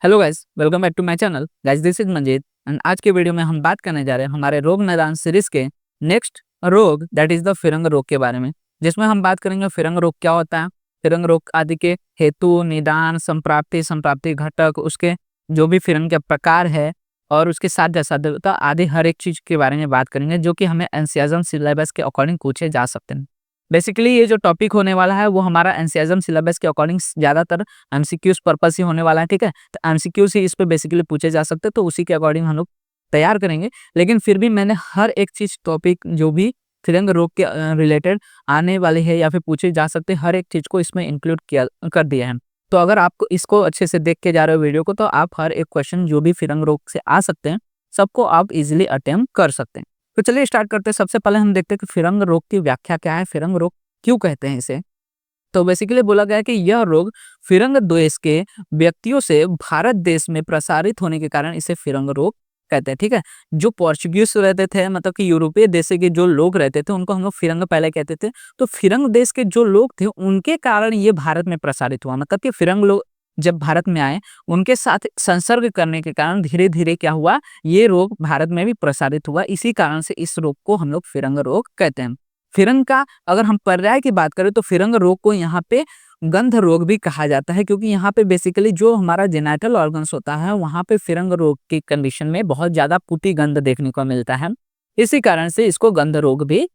Hello guys, welcome back to my channel. Guys, this is Manjeet and आज के video में हम बात करने जा रहे हैं हमारे रोग निदान सीरीज के नेक्स्ट रोग दैट इज द फिरंग रोग के बारे में, जिसमें हम बात करेंगे फिरंग रोग क्या होता है, फिरंग रोग आदि के हेतु, निदान, संप्राप्ति, संप्राप्ति घटक, उसके जो भी फिरंग के प्रकार है और उसके साध्य साध्यता आदि हर एक चीज के बारे में बात करेंगे जो कि हमें एनसीईआरटी सिलेबस के अकॉर्डिंग पूछे जा सकते हैं। बेसिकली ये जो टॉपिक होने वाला है वो हमारा एनसीईआरटी सिलेबस के अकॉर्डिंग ज्यादातर एमसीक्यूज पर्पस ही होने वाला है, ठीक है। तो एमसीक्यूज ही इस पे बेसिकली पूछे जा सकते हैं, तो उसी के अकॉर्डिंग हम लोग तैयार करेंगे। लेकिन फिर भी मैंने हर एक चीज टॉपिक जो भी फिरंग रोग के रिलेटेड आने वाले है या फिर पूछे जा सकते हर एक चीज को इसमें इंक्लूड किया कर दिया है। तो अगर आपको इसको अच्छे से देख के जा रहे हो वीडियो को, तो आप हर एक क्वेश्चन जो भी फिरंग रोग से आ सकते हैं सबको आप इजिली अटेम्प्ट कर सकते हैं। तो चलिए स्टार्ट करते हैं। सबसे पहले हम देखते हैं कि फिरंग रोग की व्याख्या क्या है, फिरंग रोग क्यों कहते हैं इसे। तो बेसिकली बोला गया है कि यह रोग फिरंग देश के व्यक्तियों से भारत देश में प्रसारित होने के कारण इसे फिरंग रोग कहते हैं, ठीक है। जो पोर्चुगीज रहते थे, मतलब कि यूरोपीय देश के जो लोग रहते थे उनको हम लोग फिरंग पहले कहते थे। तो फिरंग देश के जो लोग थे उनके कारण ये भारत में प्रसारित हुआ, मतलब कि फिरंग लोग जब भारत में आए उनके साथ संसर्ग करने के कारण धीरे धीरे क्या हुआ, ये रोग भारत में भी प्रसारित हुआ। इसी कारण से इस रोग को हम लोग फिरंग रोग कहते हैं। फिरंग का अगर हम पर्याय की बात करें तो फिरंग रोग को यहाँ पे गंध रोग भी कहा जाता है, क्योंकि यहाँ पे बेसिकली जो हमारा जेनिटल ऑर्गन्स होता है वहाँ पे फिरंग रोग की कंडीशन में बहुत ज्यादा पुती गंध देखने को मिलता है। इसी कारण से इसको गंध रोग भी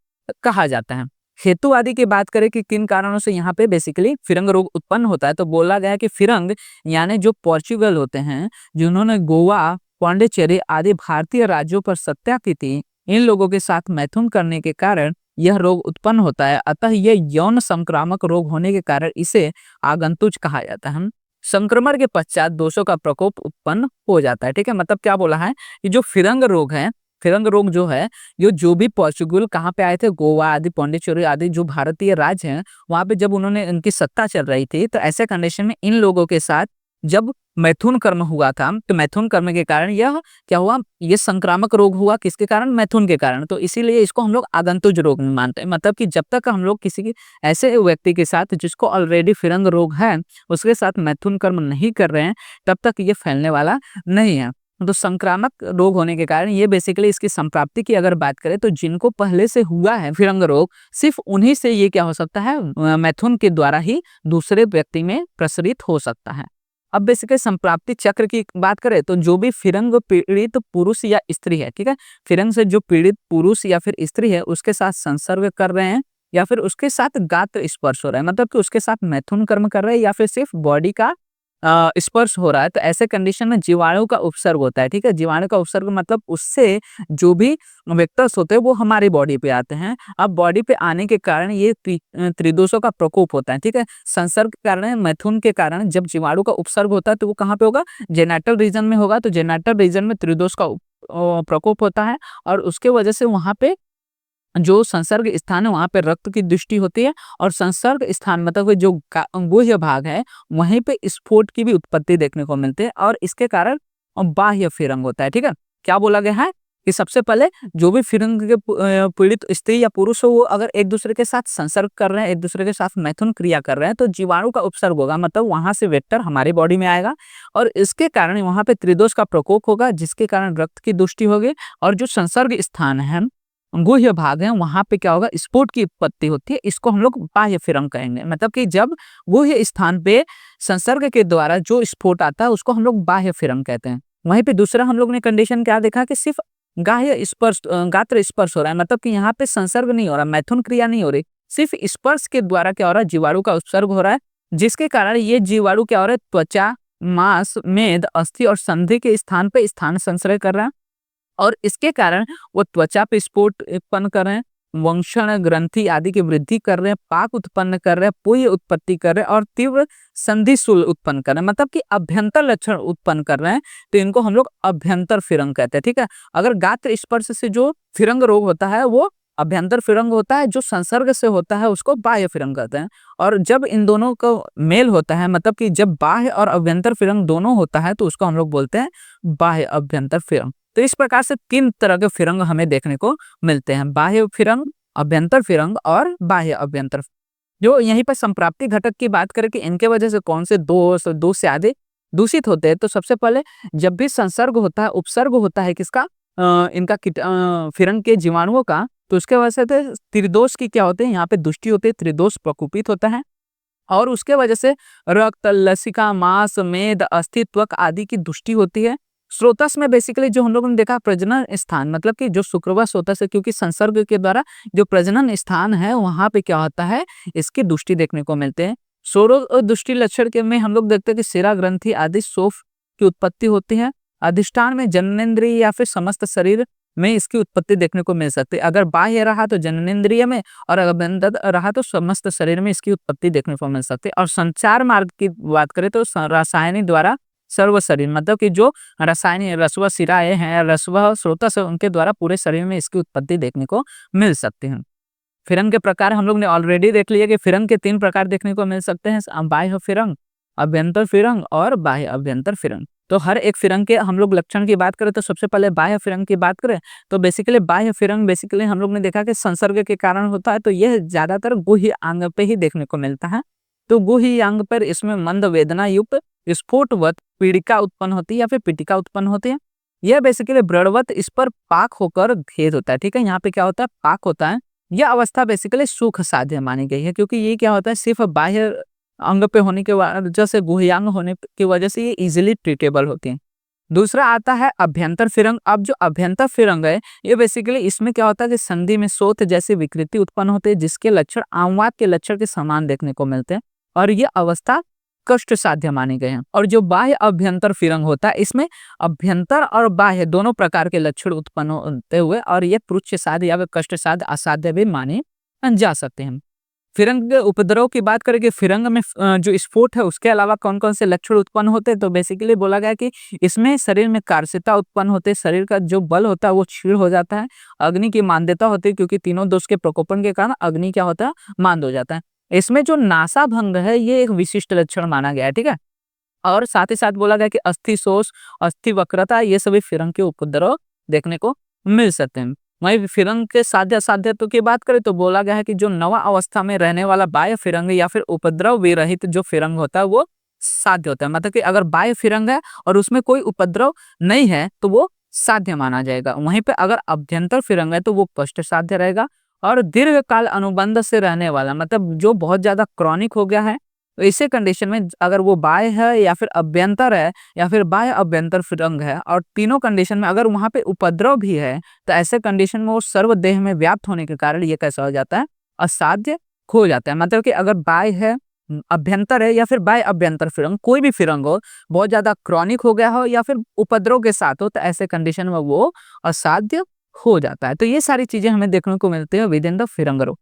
कहा जाता है। हेतु आदि की बात करें कि किन कारणों से यहाँ पे बेसिकली फिरंग रोग उत्पन्न होता है, तो बोला गया है कि फिरंग यानी जो पोर्चुगल होते हैं, जिन्होंने गोवा, पांडिचेरी आदि भारतीय राज्यों पर सत्ता की थी, इन लोगों के साथ मैथुन करने के कारण यह रोग उत्पन्न होता है। अतः यह यौन संक्रामक रोग होने के कारण इसे आगंतुक कहा जाता है। संक्रमण के पश्चात दोषों का प्रकोप उत्पन्न हो जाता है, ठीक है। मतलब क्या बोला है कि जो फिरंग रोग है, फिरंग रोग जो है, जो भी पोर्चुगल कहाँ पे आए थे, गोवा आदि, पांडिचेरी आदि जो भारतीय राज्य हैं, वहां पे जब उन्होंने उनकी सत्ता चल रही थी, तो ऐसे कंडीशन में इन लोगों के साथ जब मैथुन कर्म हुआ था, तो मैथुन कर्म के कारण यह क्या हुआ, ये संक्रामक रोग हुआ। किसके कारण? मैथुन के कारण। तो इसीलिए इसको हम लोग आगंतुक रोग में मानते हैं। मतलब कि जब तक हम लोग किसी ऐसे व्यक्ति के साथ जिसको ऑलरेडी फिरंग रोग है उसके साथ मैथुन कर्म नहीं कर रहे हैं, तब तक ये फैलने वाला नहीं है। तो संक्रामक रोग होने के कारण ये बेसिकली इसकी संप्राप्ति की अगर बात करें तो जिनको पहले से हुआ है फिरंग रोग, सिर्फ उन्हीं से ये क्या हो सकता है, मैथुन के द्वारा ही दूसरे व्यक्ति में प्रसरित हो सकता है। अब बेसिकली संप्राप्ति चक्र की बात करें तो जो भी फिरंग पीड़ित पुरुष या स्त्री है, ठीक है, फिरंग से जो पीड़ित पुरुष या फिर स्त्री है उसके साथ संसर्ग कर रहे हैं या फिर उसके साथ गात्र स्पर्श हो रहा है, मतलब कि उसके साथ मैथुन कर्म कर रहे हैं या फिर सिर्फ बॉडी का स्पर्श हो रहा है, तो ऐसे कंडीशन में जीवाणु का उपसर्ग होता है, ठीक है। जीवाणु का उपसर्ग मतलब उससे जो भी वेक्टर्स होते हैं वो हमारी बॉडी पे आते हैं। अब बॉडी पे आने के कारण ये त्रिदोषों का प्रकोप होता है, ठीक है। संसर्ग के कारण, मैथुन के कारण जब जीवाणु का उपसर्ग होता है तो वो कहाँ पे होगा, जेनिटल रीजन में होगा। तो जेनिटल रीजन में त्रिदोष का प्रकोप होता है और उसके वजह से वहां पे जो संसर्ग स्थान है वहां पे रक्त की दृष्टि होती है और संसर्ग स्थान मतलब जो गुह्य भाग है वहीं पे स्फोट की भी उत्पत्ति देखने को मिलती है और इसके कारण बाह्य फिरंग होता है, ठीक है। क्या बोला गया है कि सबसे पहले जो भी फिरंग के पीड़ित स्त्री या पुरुष हो वो अगर एक दूसरे के साथ संसर्ग कर रहे हैं, एक दूसरे के साथ मैथुन क्रिया कर रहे हैं, तो जीवाणु का उपसर्ग होगा, मतलब वहां से वेक्टर हमारी बॉडी में आएगा और इसके कारण वहां पे त्रिदोष का प्रकोप होगा जिसके कारण रक्त की दृष्टि होगी और जो संसर्ग स्थान है, गुह्य भाग है, वहां पे क्या होगा, स्फोट की उत्पत्ति होती है। इसको हम लोग बाह्य फिरंग कहेंगे। मतलब कि जब गुह्य स्थान पे संसर्ग के द्वारा जो स्फोट आता है उसको हम लोग बाह्य फिरंग कहते हैं। वहीं पे दूसरा हम लोग ने कंडीशन क्या देखा कि सिर्फ गाह्य स्पर्श, गात्र स्पर्श हो रहा है, मतलब कि यहाँ पे संसर्ग नहीं हो रहा, मैथुन क्रिया नहीं हो रही, सिर्फ स्पर्श के द्वारा क्या हो रहा है, जीवाणु का उत्सर्ग हो रहा है, जिसके कारण ये जीवाणु क्या हो रहा है, त्वचा, मांस, मेद, अस्थि और संधि के स्थान पे स्थान संश्रय कर रहा है और इसके कारण वो त्वचा पे स्फोट उत्पन्न कर रहे हैं, वंशण ग्रंथि आदि की वृद्धि कर रहे हैं, पाक उत्पन्न कर रहे हैं, पुय उत्पत्ति कर रहे हैं और तीव्र संधिशूल उत्पन्न कर रहे हैं, मतलब कि अभ्यंतर लक्षण उत्पन्न कर रहे हैं। तो इनको हम लोग अभ्यंतर फिरंग कहते हैं, ठीक है। अगर गात्र स्पर्श से जो फिरंग रोग होता है वो अभ्यंतर फिरंग होता है, जो संसर्ग से होता है उसको बाह्य फिरंग कहते हैं। और जब इन दोनों का मेल होता है, मतलब कि जब बाह्य और अभ्यंतर फिरंग दोनों होता है तो उसको हम लोग बोलते हैं बाह्य अभ्यंतर फिरंग। तो इस प्रकार से तीन तरह के फिरंग हमें देखने को मिलते हैं, बाह्य फिरंग, अभ्यंतर फिरंग और बाह्य अभ्यंतर। जो यहीं पर संप्राप्ति घटक की बात करें कि इनके वजह से कौन से दो से आधे दूषित होते हैं, तो सबसे पहले जब भी संसर्ग होता है, उपसर्ग होता है किसका, इनका फिरंग के जीवाणुओं का, तो उसके वजह से त्रिदोष की क्या होते हैं, यहाँ पे दुष्टि होती है, त्रिदोष प्रकोपित होता है और उसके वजह से रक्त, लसिका, मांस, मेद, अस्थि, त्वक आदि की दुष्टि होती है। स्रोतस में बेसिकली जो हम लोगों ने देखा प्रजनन स्थान, मतलब कि जो शुक्रवा स्रोतस है, क्योंकि संसर्ग के द्वारा जो प्रजनन स्थान है वहां पे क्या होता है, इसकी दुष्टि देखने को मिलते हैं। सोरो दुष्टि लक्षण के में हम लोग देखते हैं कि शिरा ग्रंथि आदि शोफ की उत्पत्ति होती है। अधिष्ठान में जननेंद्रिय या फिर समस्त शरीर में इसकी उत्पत्ति देखने को मिल सकती है। अगर बाह्य रहा तो जननेंद्रिय में और अगर अभ्यंतर रहा तो समस्त शरीर में इसकी उत्पत्ति देखने को मिल सकती है। और संचार मार्ग की बात करें तो रासायनिक द्वारा सर्व शरीर, मतलब कि जो रासायनिक रसव शिराएं हैं, रसव स्रोतस है, उनके द्वारा पूरे शरीर में इसकी उत्पत्ति देखने को मिल सकती है। फिरंग के प्रकार हम लोग ने ऑलरेडी देख लिया कि फिरंग के 3 प्रकार देखने को मिल सकते हैं, बाह्य फिरंग, अभ्यंतर फिरंग और बाह्य अभ्यंतर फिरंग। तो हर एक फिरंग के हम लोग लक्षण की बात करें तो सबसे पहले बाह्य फिरंग की बात करें तो बेसिकली बाह्य फिरंग बेसिकली हम लोग ने देखा कि संसर्ग के कारण होता है, तो यह ज्यादातर गुह्य अंग पे ही देखने को मिलता है। तो गुह्य अंग पर इसमें मंद वेदना युक्त स्फोटवत पीड़िका उत्पन्न होती है या फिर पीटिका उत्पन्न होती है। यह बेसिकली ब्रड़वत इस पर पाक होकर भेद होता है। ठीक है, यहाँ पे क्या होता है, पाक होता है। यह अवस्था बेसिकली सुख साध्य मानी गई है, क्योंकि ये क्या होता है, सिर्फ बाह्य अंग पे होने के वजह से, गुह्यांग होने की वजह से ये इजीली ट्रीटेबल होती है। दूसरा आता है अभ्यंतर फिरंग। अब जो अभ्यंतर फिरंग है, ये बेसिकली इसमें क्या होता है कि संधि में शोथ जैसी विकृति उत्पन्न होती है, जिसके लक्षण आमवात के लक्षण के समान देखने को मिलते हैं और ये अवस्था कष्ट साध्य माने गए हैं। और जो बाह्य अभ्यंतर फिरंग होता है, इसमें अभ्यंतर और बाह्य दोनों प्रकार के लक्षण उत्पन्न होते हुए और ये पृच्छ साध्य या कष्ट साध्य असाध्य भी माने जा सकते हैं। फिरंग के उपद्रव की बात करें कि फिरंग में जो स्फोट है उसके अलावा कौन कौन से लक्षण उत्पन्न होते हैं, तो बेसिकली बोला गया कि इसमें शरीर में कार्सिता उत्पन्न होते हैं, शरीर का जो बल होता है वो क्षीण हो जाता है, अग्नि की मांद्यता होती है, क्योंकि तीनों दोष के प्रकोपन के कारण अग्नि क्या होता है, मांद हो जाता है। इसमें जो नासा भंग है ये एक विशिष्ट लक्षण माना गया है। ठीक है, और साथ ही साथ बोला गया कि अस्थि शोष, अस्थि वक्रता, ये सभी फिरंग के उपद्रव देखने को मिल सकते हैं। वहीं फिरंग के साध्य असाध्यत्व की बात करें तो बोला गया है कि जो नवा अवस्था में रहने वाला बाह्य फिरंग या फिर उपद्रव विरहित जो फिरंग होता है वो साध्य होता है। मतलब कि अगर बाह्य फिरंग है और उसमें कोई उपद्रव नहीं है तो वो साध्य माना जाएगा। वहीं पे अगर अभ्यंतर फिरंग है तो वो कष्ट साध्य रहेगा। और दीर्घ काल अनुबंध से रहने वाला, मतलब जो बहुत ज्यादा क्रॉनिक हो गया है, तो इसे कंडीशन में अगर वो बाह्य है या फिर अभ्यंतर है या फिर बाह्य अभ्यंतर फिरंग है और तीनों कंडीशन में अगर वहां पे उपद्रव भी है, तो ऐसे कंडीशन में वो सर्वदेह में व्याप्त होने के कारण ये कैसा हो जाता है, असाध्य हो जाता है। मतलब कि अगर बाह्य है, अभ्यंतर है या फिर बाह्य अभ्यंतर फिरंग, कोई भी फिरंग हो, बहुत ज्यादा क्रॉनिक हो गया हो या फिर उपद्रव के साथ हो, तो ऐसे कंडीशन में वो असाध्य हो जाता है। तो ये सारी चीजें हमें देखने को मिलती है विद इन द फिरंग रोग।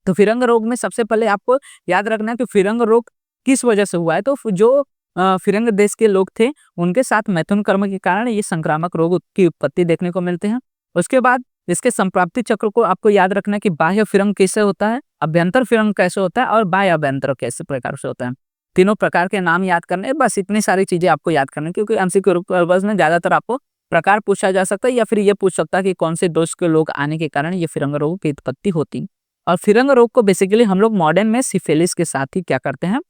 तो फिरंग रोग में सबसे पहले आपको याद रखना है कि फिरंग रोग किस वजह से हुआ है। तो जो फिरंग देश के लोग थे उनके साथ मैथुन कर्म के कारण ये संक्रामक रोग की उत्पत्ति देखने को मिलते हैं। उसके बाद इसके संप्राप्ति चक्र को आपको याद रखना है कि बाह्य फिरंग कैसे होता है, अभ्यंतर फिरंग कैसे होता है और बाह्य अभ्यंतर कैसे प्रकार से होता है। तीनों प्रकार के नाम याद करने, बस इतनी सारी चीजें आपको याद करनी, क्योंकि एमसीक्यू पर्पस में ज्यादातर आपको प्रकार पूछा जा सकता है या फिर ये पूछ सकता है कि कौन से दोष के लोग आने के कारण ये फिरंग रोग की उत्पत्ति होती है। और फिरंग रोग को बेसिकली हम लोग मॉडर्न में सिफिलिस के साथ ही क्या करते हैं,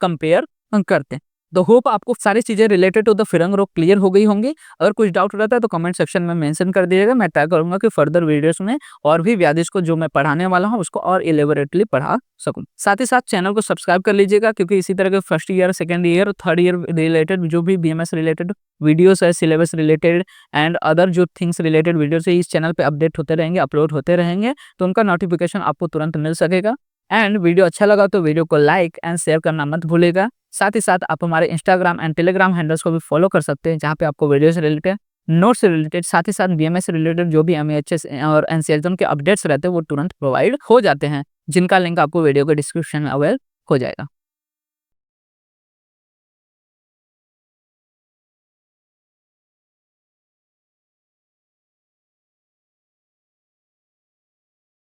कंपेयर करते हैं। तो होप आपको सारी चीजें रिलेटेड टू द फिरंग रोग क्लियर हो गई होंगी। अगर कुछ डाउट रहता है तो कमेंट सेक्शन में मेंशन कर दीजिएगा। मैं ट्राई करूंगा कि फर्दर वीडियोस में और भी व्याधिश को जो मैं पढ़ाने वाला हूं उसको और इलेबोरेटली पढ़ा सकूं। साथ ही साथ चैनल को सब्सक्राइब कर लीजिएगा, क्योंकि इसी तरह के first year, second year, third year related जो भी बीएमएस रिलेटेड वीडियोस है, सिलेबस रिलेटेड एंड अदर जो थिंग्स रिलेटेड वीडियोस है, इस चैनल पे अपडेट होते रहेंगे, अपलोड होते रहेंगे, तो उनका नोटिफिकेशन आपको तुरंत मिल सकेगा। एंड वीडियो अच्छा लगा तो वीडियो को लाइक एंड शेयर करना मत भूलेगा। साथ ही साथ आप हमारे इंस्टाग्राम एंड टेलीग्राम हैंडल्स को भी फॉलो कर सकते हैं, जहाँ पे आपको वीडियो से रिलेटेड, नोट्स से रिलेटेड, साथ ही साथ बीएमएस से रिलेटेड जो भी एमएचएस और एनसीएलएम के अपडेट्स रहते हैं वो तुरंत प्रोवाइड हो जाते हैं, जिनका लिंक आपको वीडियो के डिस्क्रिप्शन में अवेलेबल हो जाएगा।